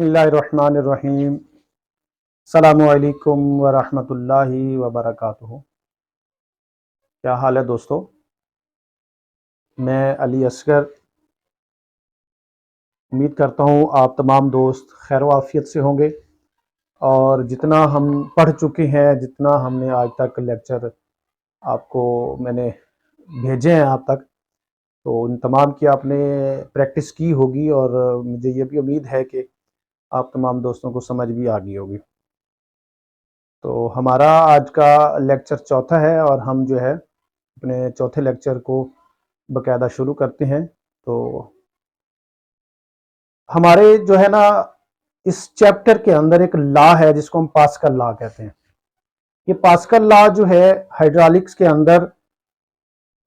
बिस्मिल्लाहिर्रहमानिर्रहीम। अस्सलामु अलैकुम वरहमतुल्लाहि वबरकातुहू। क्या हाल है दोस्तों? मैं अली असगर उम्मीद करता हूँ आप तमाम दोस्त खैर आफियत से होंगे और जितना हम पढ़ चुके हैं, जितना हमने आज तक लेक्चर आपको मैंने भेजे हैं आप तक, तो उन तमाम की आपने प्रैक्टिस की होगी और मुझे ये भी उम्मीद है कि आप तमाम दोस्तों को समझ भी आ गई होगी। तो हमारा आज का लेक्चर चौथा है और हम जो है अपने चौथे लेक्चर को बकायदा शुरू करते हैं। तो हमारे जो है ना इस चैप्टर के अंदर एक लॉ है जिसको हम पास्कल लॉ कहते हैं। ये पास्कल लॉ जो है हाइड्रोलिक्स के अंदर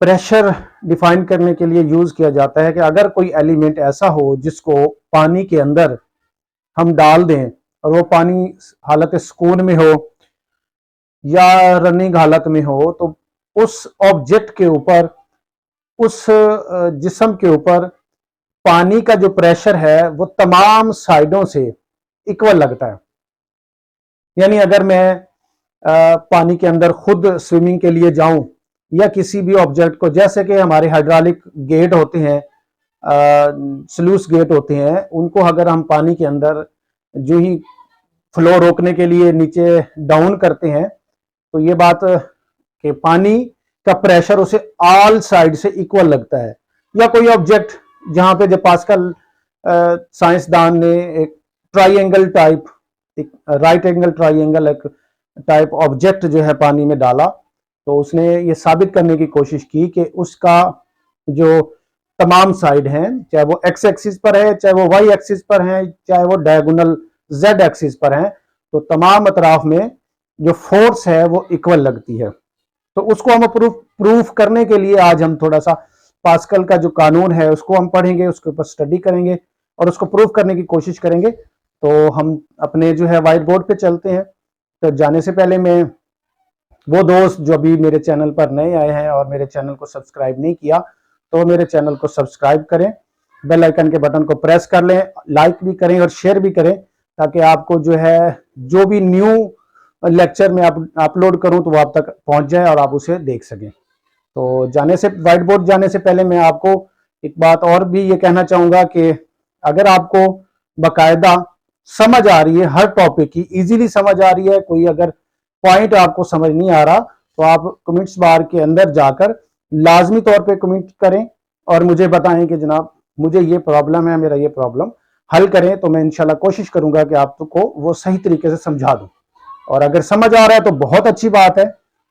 प्रेशर डिफाइन करने के लिए यूज किया जाता है कि अगर कोई एलिमेंट ऐसा हो जिसको पानी के अंदर हम डाल दें और वो पानी हालत सुकून में हो या रनिंग हालत में हो, तो उस ऑब्जेक्ट के ऊपर, उस जिस्म के ऊपर पानी का जो प्रेशर है वो तमाम साइडों से इक्वल लगता है। यानी अगर मैं पानी के अंदर खुद स्विमिंग के लिए जाऊं या किसी भी ऑब्जेक्ट को, जैसे कि हमारे हाइड्रोलिक गेट होते हैं, स्लूस गेट होते हैं, उनको अगर हम पानी के अंदर जो ही फ्लो रोकने के लिए नीचे डाउन करते हैं, तो ये बात कि पानी का प्रेशर उसे ऑल साइड से इक्वल लगता है। या कोई ऑब्जेक्ट जहां पे जो पास्कल साइंसदान ने एक ट्राइंगल टाइप, एक राइट एंगल ट्राइंगल एक टाइप ऑब्जेक्ट जो है पानी में डाला, तो उसने ये साबित करने की कोशिश की कि उसका जो तमाम साइड हैं, चाहे वो एक्स एक्सिस पर है, चाहे वो वाई एक्सिस पर है, चाहे वो डायगोनल जेड एक्सिस पर है, तो तमाम अतराफ में जो फोर्स है वो इक्वल लगती है। तो उसको हम प्रूफ करने के लिए आज हम थोड़ा सा पास्कल का जो कानून है उसको हम पढ़ेंगे, उसके ऊपर स्टडी करेंगे और उसको प्रूफ करने की कोशिश करेंगे। तो हम अपने जो है व्हाइट बोर्ड पे चलते हैं। तो जाने से पहले मैं वो दोस्त जो अभी मेरे चैनल पर नए आए हैं और मेरे चैनल को सब्सक्राइब नहीं किया, तो मेरे चैनल को सब्सक्राइब करें, बेल आइकन के बटन को प्रेस कर लें, लाइक भी करें और शेयर भी करें, ताकि आपको जो है जो भी न्यू लेक्चर में अपलोड करूं तो वो आप तक पहुंच जाए और आप उसे देख सकें। तो जाने से व्हाइट बोर्ड जाने से पहले मैं आपको एक बात और भी ये कहना चाहूंगा कि अगर आपको बकायदा समझ आ रही है हर टॉपिक की, इजीली समझ आ रही है, कोई अगर पॉइंट आपको समझ नहीं आ रहा, तो आप कमेंट्स बार के अंदर जाकर लाजमी तौर पे कमेंट करें और मुझे बताएं कि जनाब मुझे ये प्रॉब्लम है, मेरा ये प्रॉब्लम हल करें। तो मैं इंशाल्लाह कोशिश करूंगा कि आपको वो सही तरीके से समझा दूं। और अगर समझ आ रहा है तो बहुत अच्छी बात है,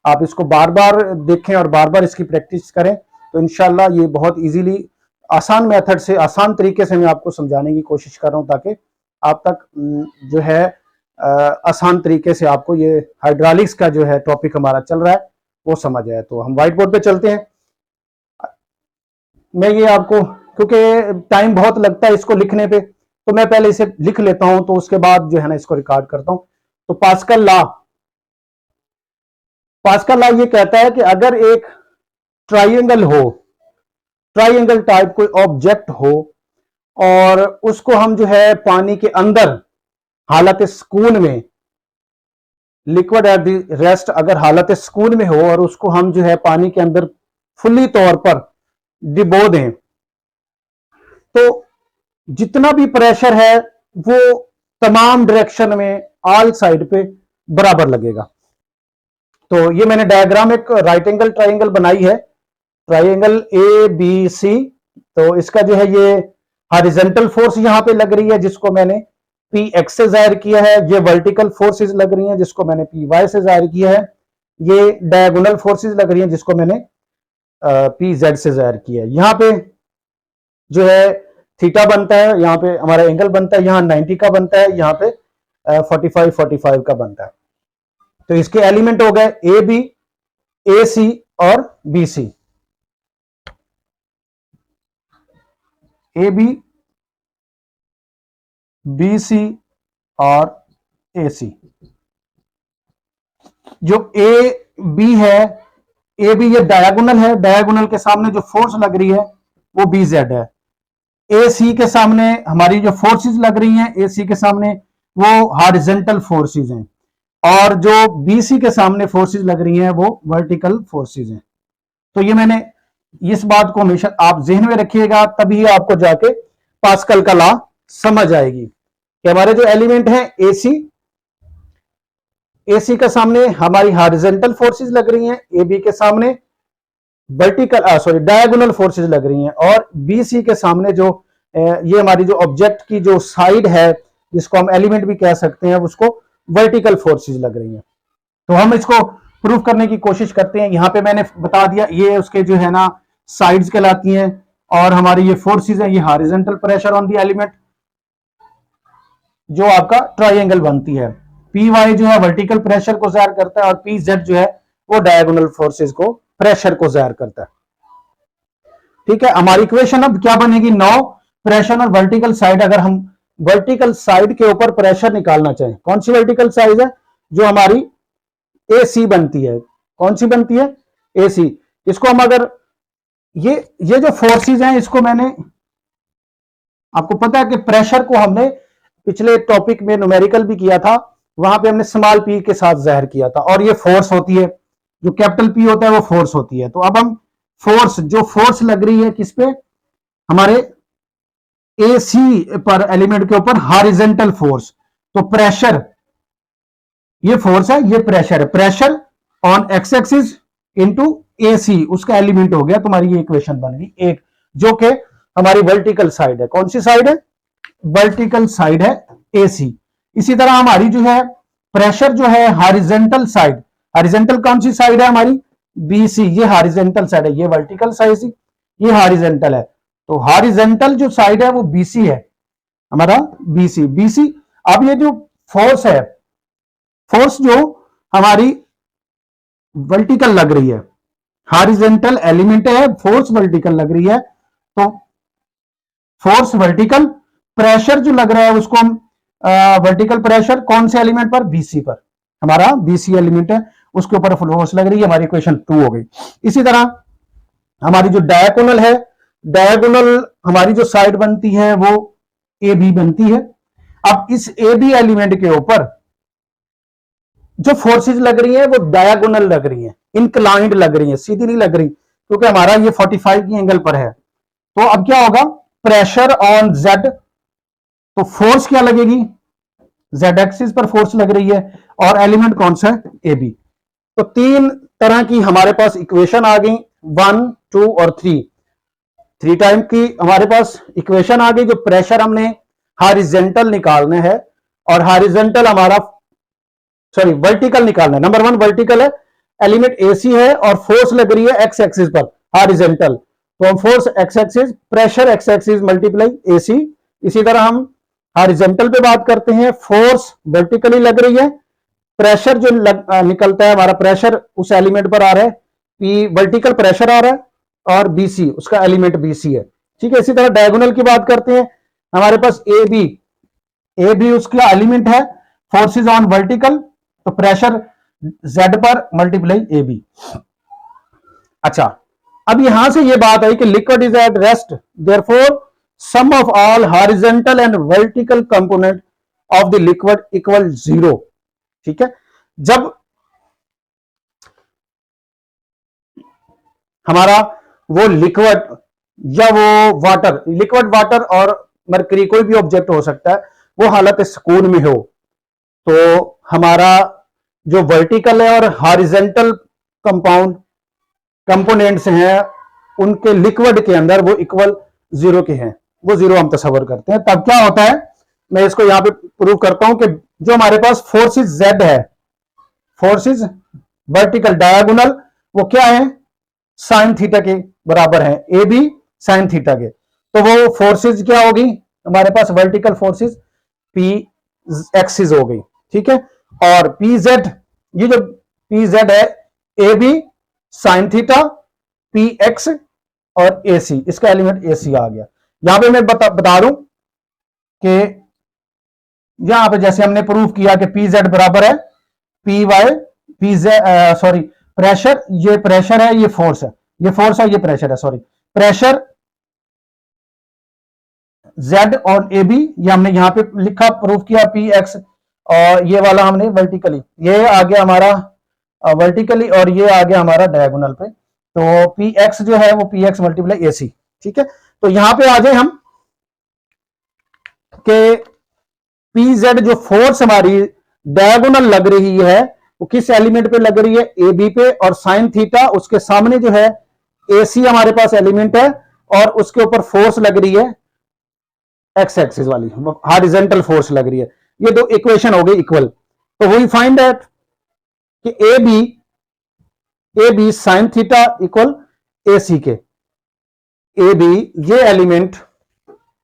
आप इसको बार बार देखें और बार बार इसकी प्रैक्टिस करें, तो इंशाल्लाह ये बहुत इजीली आसान मेथड से, आसान तरीके से मैं आपको समझाने की कोशिश कर रहा हूं, ताकि आप तक जो है आसान तरीके से आपको ये हाइड्रोलिक्स का जो है टॉपिक हमारा चल रहा है वो समझ आए। तो हम व्हाइट बोर्ड पे चलते हैं। मैं ये आपको, क्योंकि टाइम बहुत लगता है इसको लिखने पे, तो मैं पहले इसे लिख लेता हूं, तो उसके बाद जो है ना इसको रिकॉर्ड करता हूं। तो पास्कल लॉ, पास्कल लॉ ये कहता है कि अगर एक ट्राइंगल हो, ट्राइंगल टाइप कोई ऑब्जेक्ट हो और उसको हम जो है पानी के अंदर हालत सुकून में, लिक्विड एट द रेस्ट, अगर हालत सुकून में हो और उसको हम जो है पानी के अंदर फुल्ली तौर पर डिबो दें, तो जितना भी प्रेशर है वो तमाम डायरेक्शन में ऑल साइड पे बराबर लगेगा। तो ये मैंने डायग्राम एक राइट एंगल ट्राइंगल बनाई है, ट्राइंगल ए बी सी। तो इसका जो है ये हॉरिजॉन्टल फोर्स यहां पे लग रही है जिसको मैंने पी एक्स से जाहिर किया है, ये वर्टिकल फोर्सेस लग रही हैं जिसको मैंने पी वाई से जाहिर किया है, ये डायगोनल फोर्सेस लग रही हैं जिसको मैंने पी जेड से जाहिर किया है। यहां पे जो है थीटा बनता है, यहाँ पे हमारा एंगल बनता है, यहाँ 90 का बनता है, यहाँ पे 45 का बनता है। तो इसके एलिमेंट हो गए ए बी, ए सी और B C. A B, B C और ए सी। जो ए बी है, ए बी ये डायगोनल है, डायगोनल के सामने जो फोर्स लग रही है वो बी जेड है। ए सी के सामने हमारी जो फोर्सेस लग रही हैं, ए सी के सामने वो हॉरिजॉन्टल फोर्सेस हैं, और जो बी सी के सामने फोर्सेस लग रही हैं वो वर्टिकल फोर्सेस हैं। तो ये मैंने इस बात को हमेशा आप जहन में रखिएगा, तभी आपको जाके पास्कल का लॉ समझ आएगी कि हमारे जो एलिमेंट हैं एसी, एसी के सामने हमारी हॉरिजॉन्टल फोर्सेस लग रही हैं, ए बी के सामने वर्टिकल डायगोनल फोर्सेस लग रही हैं, और बी सी के सामने जो ये हमारी जो ऑब्जेक्ट की जो साइड है, जिसको हम एलिमेंट भी कह सकते हैं, उसको वर्टिकल फोर्सेस लग रही हैं। तो हम इसको प्रूव करने की कोशिश करते हैं। यहां पे मैंने बता दिया ये उसके जो है ना साइड्स कहलाती हैं, और हमारी ये फोर्सेस है, ये horizontal pressure on the element जो आपका ट्राइंगल बनती है। पी वाई जो है वर्टिकल प्रेशर को जाहिर करता है, और पी जेड जो है वो डायगोनल फोर्सेस को प्रेशर को जाहिर करता है। ठीक है, हमारी इक्वेशन अब क्या बनेगी, नो प्रेशर और वर्टिकल साइड। अगर हम वर्टिकल साइड के ऊपर प्रेशर निकालना चाहें, कौन सी वर्टिकल साइड है, जो हमारी ए सी बनती है, कौन सी बनती है, ए सी। इसको हम अगर ये जो फोर्सेस हैं, इसको मैंने आपको पता है कि प्रेशर को हमने पिछले टॉपिक में न्यूमेरिकल भी किया था, वहां पे हमने स्मॉल पी के साथ जाहिर किया था, और ये फोर्स होती है, जो कैपिटल पी होता है वो फोर्स होती है। तो अब हम फोर्स, जो फोर्स लग रही है किस पे, हमारे ए सी पर एलिमेंट के ऊपर हॉरिजॉन्टल फोर्स, तो प्रेशर, ये फोर्स है, ये प्रेशर है, pressure on X axis into A C, उसका एलिमेंट हो गया। तुम्हारी ये इक्वेशन बन गई एक, जो कि हमारी वर्टिकल साइड है। कौन सी साइड है, वर्टिकल साइड है ए सी। इसी तरह हमारी जो है प्रेशर जो है हॉरिजॉन्टल साइड, हॉरिजॉन्टल कौन सी साइड है हमारी, बी सी, ये हॉरिजॉन्टल साइड है, ये वर्टिकल साइड, ये हॉरिजॉन्टल है। तो हॉरिजॉन्टल जो साइड है वो बीसी है, हमारा बीसी, बीसी। अब ये जो फोर्स है, फोर्स जो हमारी वर्टिकल लग रही है, हॉरिजॉन्टल एलिमेंट है, फोर्स वर्टिकल लग रही है, तो फोर्स वर्टिकल, प्रेशर जो लग रहा है उसको हम वर्टिकल प्रेशर कौन से एलिमेंट पर, बीसी पर, हमारा बीसी एलिमेंट है, उसके ऊपर फोर्स लग रही है, हमारी इक्वेशन 2 हो गई। इसी तरह हमारी जो डायगोनल है, डायगोनल हमारी जो साइड बनती है वो ए बी बनती है। अब इस ए बी एलिमेंट के ऊपर जो फोर्सेस लग रही है वो डायगोनल लग रही है, इंक्लाइंड लग रही है, सीधी नहीं लग रही, क्योंकि हमारा ये 45 की एंगल पर है। तो अब क्या होगा, प्रेशर ऑन जेड, तो फोर्स क्या लगेगी, जेड एक्सिस पर फोर्स लग रही है, और एलिमेंट कौन सा है, ए बी। तो तीन तरह की हमारे पास इक्वेशन आ गई, 1, 2 और 3, 3 टाइम की हमारे पास इक्वेशन आ गई। जो प्रेशर हमने हॉरिजॉन्टल निकालना है, और हॉरिजॉन्टल हमारा वर्टिकल निकालना है। नंबर 1 वर्टिकल है, एलिमेंट एसी है, और फोर्स लग रही है एक्स एक्सिस पर हॉरिजॉन्टल, तो हम force x axis, pressure X axis multiply AC. इसी तरह हम हॉरिजॉन्टल पे बात करते हैं, फोर्स वर्टिकली लग रही है, प्रेशर जो निकलता है हमारा, प्रेशर उस एलिमेंट पर आ रहा है, पी वर्टिकल प्रेशर आ रहा है, और बीसी उसका एलिमेंट बीसी है। ठीक है, इसी तरह डायगोनल की बात करते हैं, हमारे पास ए बी उसका एलिमेंट है, फोर्सेस ऑन वर्टिकल, तो प्रेशर जेड पर मल्टीप्लाई ए बी। अच्छा, अब यहां से ये बात आई कि liquid is at rest, therefore sum of all horizontal and vertical component of the liquid equal 0। ठीक है, जब हमारा वो लिक्विड या वो वाटर, लिक्विड वाटर और मरकरी कोई भी ऑब्जेक्ट हो सकता है, वो हालत सुकून में हो, तो हमारा जो वर्टिकल है और हॉरिजॉन्टल कंपाउंड कंपोनेंट्स हैं उनके लिक्विड के अंदर वो इक्वल 0 के हैं, वो 0 हम तस्वर करते हैं। तब क्या होता है, मैं इसको यहां पे प्रूव करता हूं कि जो हमारे पास फोर्सेस जेड है, फोर्सेस वर्टिकल डायगोनल, वो क्या है, साइन थीटा के बराबर है, ए बी साइन थीटा के। तो वो फोर्सेस क्या होगी हमारे पास, वर्टिकल फोर्सेस पी एक्सिस हो गई। ठीक है, और पी जेड, ये जो पी जेड है, A B sine theta, P X और ए सी, इसका एलिमेंट ए सी आ गया। यहां पे मैं बता दूं कि यहां पे जैसे हमने प्रूव किया कि पी जेड बराबर है P Y, P Z pressure, ये प्रेशर है, ये फोर्स है, ये फोर्स है, ये प्रेशर है, प्रेशर जेड और ए बी, ये हमने यहां पे लिखा, प्रूफ किया पी एक्स, और ये वाला हमने वर्टिकली, ये आ गया हमारा वर्टिकली और ये आ गया हमारा डायगोनल पे। तो पी एक्स जो है वो पी एक्स मल्टीप्लाई ए सी। ठीक है, तो यहां पे आ जाए हम कि पी जेड जो फोर्स हमारी डायगोनल लग रही है वो किस एलिमेंट पे लग रही है, ए बी पे, और साइन थीटा उसके सामने जो है ए सी हमारे पास एलिमेंट है और उसके ऊपर फोर्स लग रही है एक्स एक्सिस वाली, हॉरिजॉन्टल फोर्स लग रही है। ये दो इक्वेशन हो गई इक्वल। तो वी फाइंड दैट कि A B sine theta equal A C के, ए बी ये element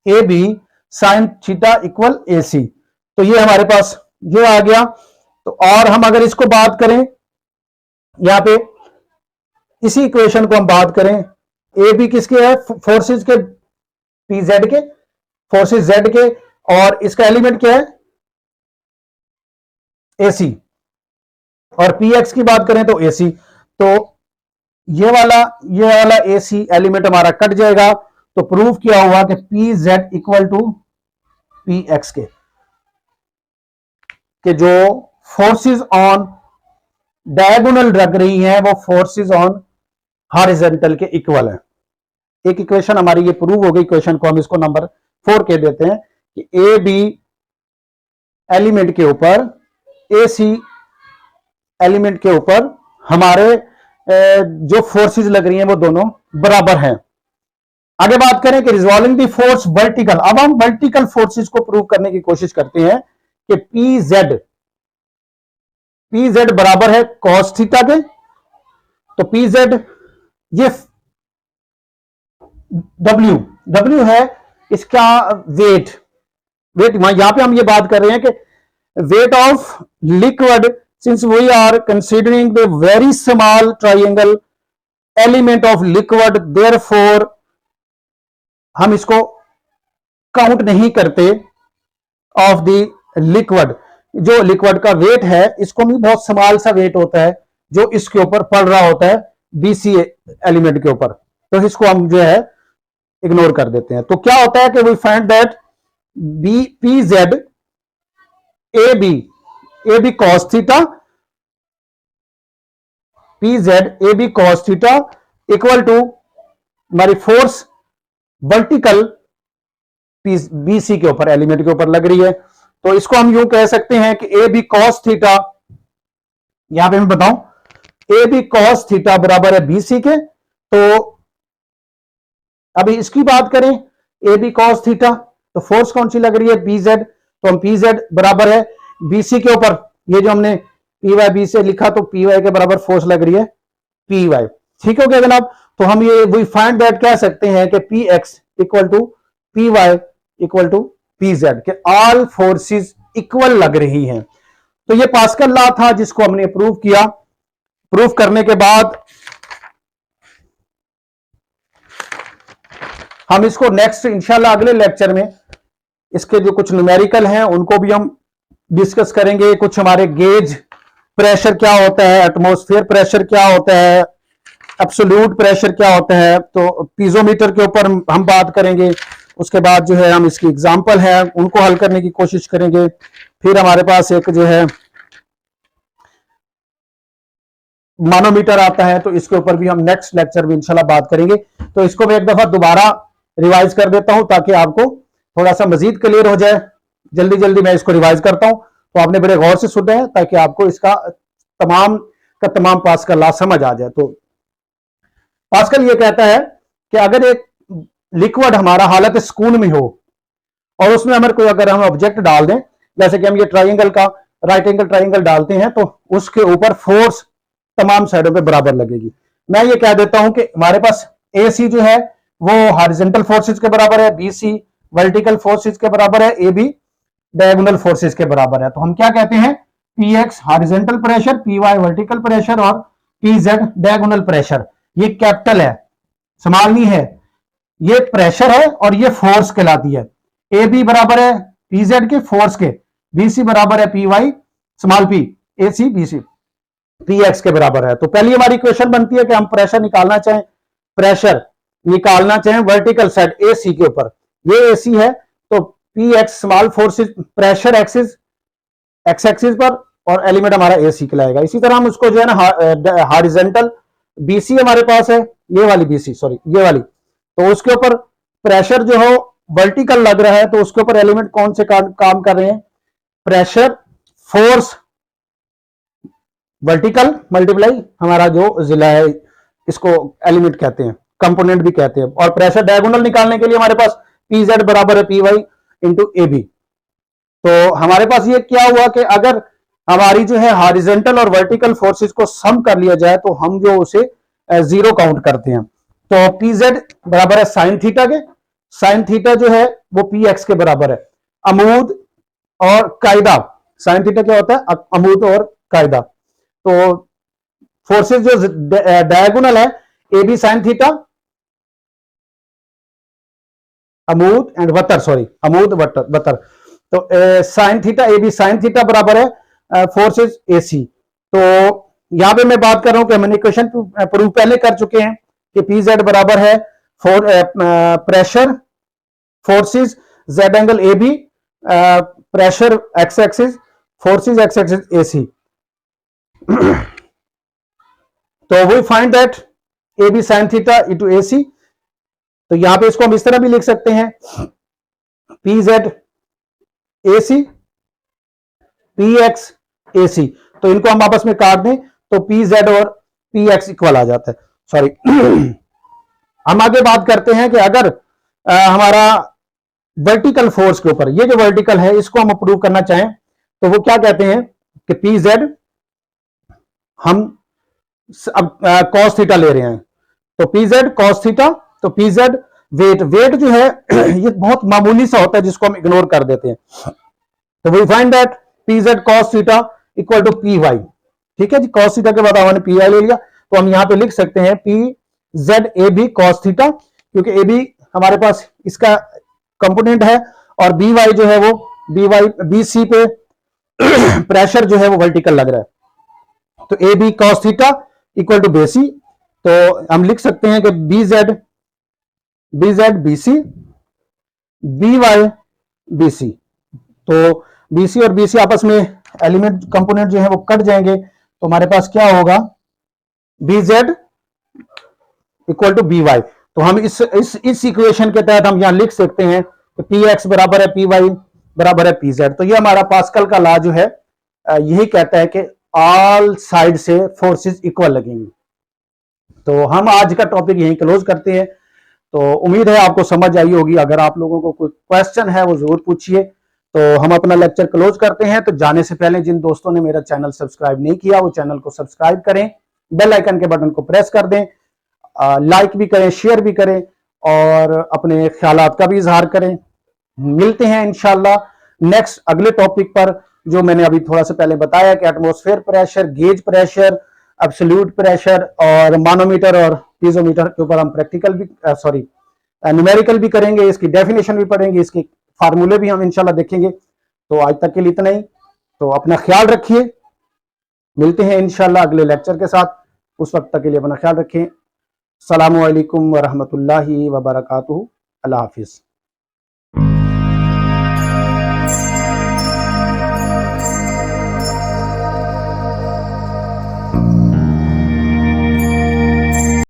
A B sine theta equal A C. तो ये हमारे पास ये आ गया। तो और हम अगर इसको बात करें यहां पे इसी इक्वेशन को हम बात करें, ए बी किसके है, फोर्सेस के, पी जेड के, फोर्सेस जेड के, और इसका एलिमेंट क्या है ए सी, और पी एक्स की बात करें तो ए सी। तो ये वाला ए सी एलिमेंट हमारा कट जाएगा। तो प्रूव किया हुआ कि P Z equal to P X के, कि जो फोर्सेस ऑन डायगोनल लग रही हैं वो फोर्सेस ऑन हॉरिजॉन्टल के इक्वल है। एक इक्वेशन हमारी ये प्रूव हो गई। इक्वेशन को हम इसको नंबर 4 कह देते हैं कि ए बी एलिमेंट के ऊपर ए सी एलिमेंट के ऊपर हमारे जो फोर्सेस लग रही हैं वो दोनों बराबर हैं। आगे बात करें कि रिजॉल्विंग द फोर्स वर्टिकल। अब हम वर्टिकल फोर्सेस को प्रूव करने की कोशिश करते हैं कि पी जेड बराबर है कॉस थीटा के। तो पी जेड ये डब्ल्यू है इसका वेट यहां पे हम ये बात कर रहे हैं कि weight of liquid, since we are considering the very small triangle element of liquid, therefore हम इसको काउंट नहीं करते ऑफ द लिक्विड। जो लिक्विड का वेट है इसको भी बहुत स्मॉल सा वेट होता है जो इसके ऊपर पड़ रहा होता है बीसी एलिमेंट के ऊपर, तो इसको हम जो है इग्नोर कर देते हैं। तो क्या होता है कि we find that B P Z A B cos theta, P Z A B cos theta equal to हमारी फोर्स वर्टिकल बीसी के ऊपर एलिमेंट के ऊपर लग रही है। तो इसको हम यूं कह सकते हैं कि ए बी कॉस थीटा, यहां पे मैं बताऊं, ए बी कॉस थीटा बराबर है बीसी के। तो अभी इसकी बात करें ए बी कॉस थीटा, तो फोर्स कौन सी लग रही है पी जेड, तो हम पी जेड बराबर है बीसी के ऊपर, ये जो हमने पी वाई बी से लिखा तो पी वाई के बराबर फोर्स लग रही है पी वाई। ठीक हो गया जनाब। तो हम ये वी फाइंड दैट कह सकते हैं कि P X equal to P Y equal to P Z, के ऑल फोर्सेस इक्वल लग रही हैं। तो ये पास्कल लॉ था जिसको हमने प्रूव किया। प्रूव करने के बाद हम इसको नेक्स्ट इंशाल्लाह अगले लेक्चर में इसके जो कुछ न्यूमेरिकल हैं उनको भी हम डिस्कस करेंगे। कुछ हमारे गेज प्रेशर क्या होता है, एटमॉस्फेयर प्रेशर क्या होता है, एब्सोल्यूट प्रेशर क्या होता है, तो पीजोमीटर के ऊपर हम बात करेंगे। उसके बाद जो है हम इसकी एग्जांपल है उनको हल करने की कोशिश करेंगे। फिर हमारे पास एक जो है मानोमीटर आता है, तो इसके ऊपर भी हम नेक्स्ट लेक्चर में इंशाल्लाह बात करेंगे। तो इसको मैं एक दफा दोबारा रिवाइज कर देता हूं ताकि आपको थोड़ा सा मजीद क्लियर हो जाए। जल्दी जल्दी मैं इसको रिवाइज करता हूं, तो आपने बड़े गौर से सुना है ताकि आपको इसका तमाम का तमाम पास्कल लॉ समझ आ जाए। तो पास्कल ये कहता है कि अगर एक लिक्विड हमारा हालत सुकून में हो और उसमें अगर हम ऑब्जेक्ट डाल दें, जैसे कि हम ये ट्राइंगल का राइट एंगल ट्राइंगल डालते हैं, तो उसके ऊपर फोर्स तमाम साइडों पे बराबर लगेगी। मैं ये कह देता हूं कि हमारे पास ए सी जो है वो हॉरिजॉन्टल फोर्सेस के बराबर है, बी सी वर्टिकल फोर्सेस के बराबर है, ए बी डायगोनल फोर्सेस के बराबर है। तो हम क्या कहते हैं, P X horizontal pressure, P Y vertical pressure और पी जेड डायगोनल प्रेशर। ये कैपिटल है, स्मॉल नहीं है, ये प्रेशर है और ये फोर्स कहलाती है। ए बी बराबर है पी जेड के फोर्स के, बी सी बराबर है P Y small P, A C B C P X के बराबर है। तो पहली हमारी क्वेश्चन बनती है कि हम प्रेशर निकालना चाहें वर्टिकल साइड ए सी के ऊपर, ये एसी है, तो P x small forces pressure axis x axis पर, और एलिमेंट हमारा एसी कहलाएगा। इसी तरह हम उसको जो है ना हॉरिजॉन्टल बीसी हमारे पास है, ये वाली बीसी, सॉरी ये वाली, तो उसके ऊपर प्रेशर जो हो वर्टिकल लग रहा है, तो उसके ऊपर एलिमेंट कौन से काम कर रहे हैं, प्रेशर फोर्स वर्टिकल मल्टीप्लाई हमारा जो जिला है, इसको एलिमेंट कहते हैं, कंपोनेंट भी कहते हैं। और प्रेशर डायगोनल निकालने के लिए हमारे पास पी जेड बराबर है P Y into A B. तो हमारे पास ये क्या हुआ कि अगर हमारी जो है हॉरिजॉन्टल और वर्टिकल फोर्सेस को सम कर लिया जाए तो हम जो उसे जीरो काउंट करते हैं। तो पी जेड बराबर है साइन थीटा के, साइन थीटा जो है वो पी एक्स के बराबर है। अमूद और कायदा, साइन थीटा क्या होता है, अमूद और कायदा। तो फोर्सेस जो डायगोनल है ए बी साइन थीटा, अमूद एंड वतर, सॉरी अमूद वतर, तो sine theta A B sine theta बराबर है फोर्सेस ए सी। तो यहां पे मैं बात कर रहा हूं कि हमने इक्वेशन प्रूव पहले कर चुके हैं कि पी जेड बराबर है pressure forces Z angle A B, pressure X axis, forces X axis A C. तो we find that A B sine theta into A C. तो यहां पे इसको हम इस तरह भी लिख सकते हैं, P Z A C P X A C. तो इनको हम आपस में काट दें तो पी जेड और पी एक्स इक्वल आ जाता है, सॉरी। हम आगे बात करते हैं कि अगर हमारा वर्टिकल फोर्स के ऊपर, ये जो वर्टिकल है इसको हम प्रूव करना चाहें तो वो क्या कहते हैं कि पी जेड, हम अब कॉस थीटा ले रहे हैं, तो पी जेड कॉस थीटा, तो पी जेड वेट, वेट जो है ये बहुत मामूली सा होता है जिसको हम इग्नोर कर देते हैं। तो we find that P Z cos theta equal to P Y. ठीक है जी, कॉस थीटा के बाद हमने पी वाई ले लिया, तो हम यहां पे लिख सकते हैं P Z A B cos theta, क्योंकि ए बी हमारे पास इसका कंपोनेंट है, और बी वाई जो है वो बी वाई बी सी पे प्रेशर जो है वो वर्टिकल लग रहा है। तो A B cos theta equal to BC, तो हम लिख सकते हैं कि B Z B C B Y B C. तो बी सी और बी सी आपस में एलिमेंट कंपोनेंट जो है वो कट जाएंगे, तो हमारे पास क्या होगा, B Z equal to B Y. तो हम इस इक्वेशन के तहत हम यहां लिख सकते हैं कि पी एक्स बराबर है पी वाई बराबर है पी जेड। तो ये हमारा पास्कल का लॉ जो है यही कहता है कि ऑल साइड से फोर्सेस इक्वल लगेंगी। तो हम आज का टॉपिक यहीं क्लोज करते हैं। तो उम्मीद है आपको समझ आई होगी। अगर आप लोगों को कोई क्वेश्चन है वो जरूर पूछिए। तो हम अपना लेक्चर क्लोज करते हैं। तो जाने से पहले जिन दोस्तों ने मेरा चैनल सब्सक्राइब नहीं किया वो चैनल को सब्सक्राइब करें, बेल आइकन के बटन को प्रेस कर दें, लाइक भी करें, शेयर भी करें और अपने ख्यालात का भी इजहार करें। मिलते हैं इंशाल्लाह नेक्स्ट अगले टॉपिक पर, जो मैंने अभी थोड़ा सा पहले बताया कि atmosphere pressure, gauge pressure, absolute pressure और मानोमीटर और पीजोमीटर के ऊपर हम प्रैक्टिकल भी न्यूमेरिकल भी करेंगे, इसकी डेफिनेशन भी पढ़ेंगे, इसके फार्मूले भी हम इंशाल्लाह देखेंगे। तो आज तक के लिए इतना ही। तो अपना ख्याल रखिए, मिलते हैं इंशाल्लाह अगले लेक्चर के साथ। उस वक्त तक के लिए अपना ख्याल रखें। अस्सलामु अलैकुम व रहमतुल्लाहि व बरकातुहू। अल्लाह हाफिज।